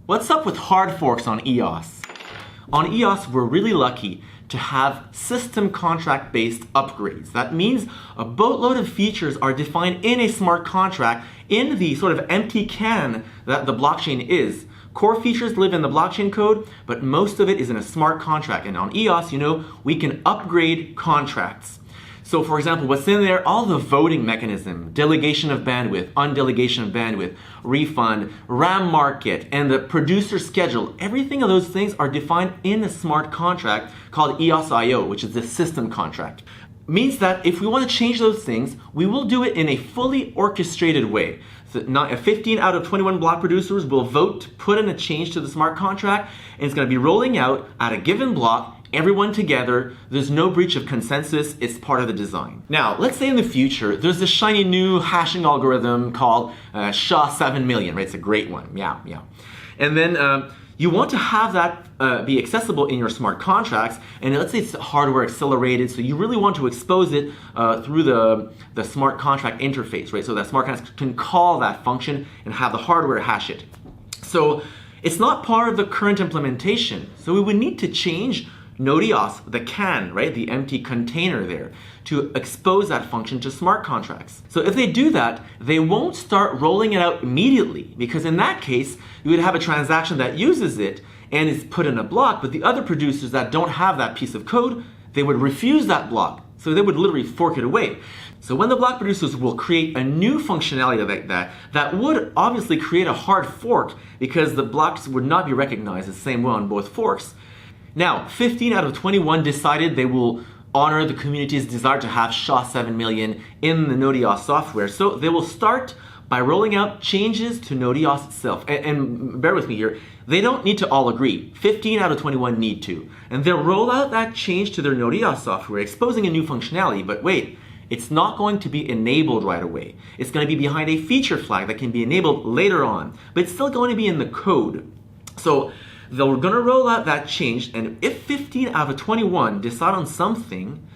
What's up with hard forks on EOS? On EOS, we're really lucky to have system contract based upgrades. That means a boatload of features are defined in a smart contract in the sort of empty can that the blockchain is. Core features live in the blockchain code, but most of it is in a smart contract. And on EOS, we can upgrade contracts. So for example, what's in there, all the voting mechanism, delegation of bandwidth, undelegation of bandwidth, refund, RAM market, and the producer schedule, everything of those things are defined in a smart contract called EOS.io, which is the system contract. Means that if we want to change those things, we will do it in a fully orchestrated way. So 15 out of 21 block producers will vote to put in a change to the smart contract, and it's going to be rolling out at a given block, everyone together. There's no breach of consensus. It's part of the design. Now, let's say in the future, there's this shiny new hashing algorithm called SHA-7 million, right? It's a great one. Yeah. And then you want to have that be accessible in your smart contracts, and let's say it's hardware accelerated, so you really want to expose it through the smart contract interface, right? So that smart contract can call that function and have the hardware hash it. So it's not part of the current implementation, so we would need to change Node.EOS, the can, right, the empty container there, to expose that function to smart contracts. So if they do that, they won't start rolling it out immediately, because in that case, you would have a transaction that uses it and is put in a block, but the other producers that don't have that piece of code, they would refuse that block. So they would literally fork it away. So when the block producers will create a new functionality like that would obviously create a hard fork, because the blocks would not be recognized the same way on both forks. Now, 15 out of 21 decided they will honor the community's desire to have SHA-7 million in the Node.EOS software. So they will start by rolling out changes to Node.EOS itself. And bear with me here, they don't need to all agree. 15 out of 21 need to. And they'll roll out that change to their Node.EOS software, exposing a new functionality. But wait, it's not going to be enabled right away. It's going to be behind a feature flag that can be enabled later on. But it's still going to be in the code. So they're going to roll out that change, and if 15 out of 21 decide on something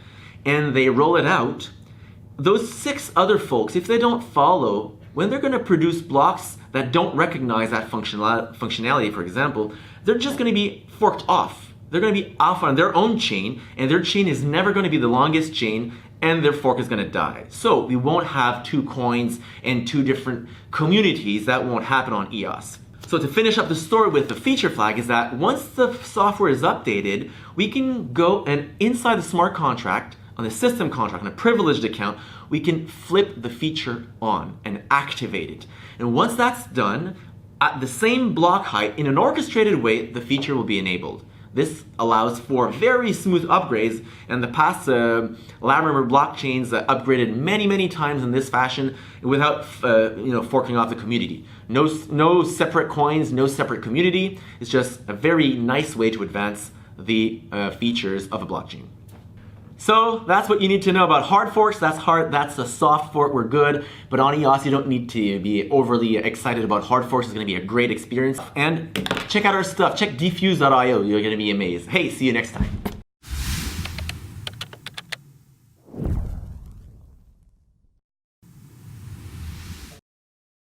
and they roll it out, those 6 other folks, if they don't follow, when they're going to produce blocks that don't recognize that functionality, for example, they're just going to be forked off. They're going to be off on their own chain, and their chain is never going to be the longest chain, and their fork is going to die. So we won't have 2 coins and 2 different communities. That won't happen on EOS. So to finish up the story with the feature flag is that once the software is updated, we can go and inside the smart contract, on the system contract, on a privileged account, we can flip the feature on and activate it. And once that's done, at the same block height, in an orchestrated way, the feature will be enabled. This allows for very smooth upgrades, and the past Larimer blockchains upgraded many times in this fashion without forking off the community. No separate coins, no separate community. It's just a very nice way to advance the features of a blockchain. So that's what you need to know about hard forks. That's a soft fork, we're good. But on EOS, you don't need to be overly excited about hard forks. It's gonna be a great experience. And check out our stuff, check defuse.io, you're gonna be amazed. Hey, see you next time.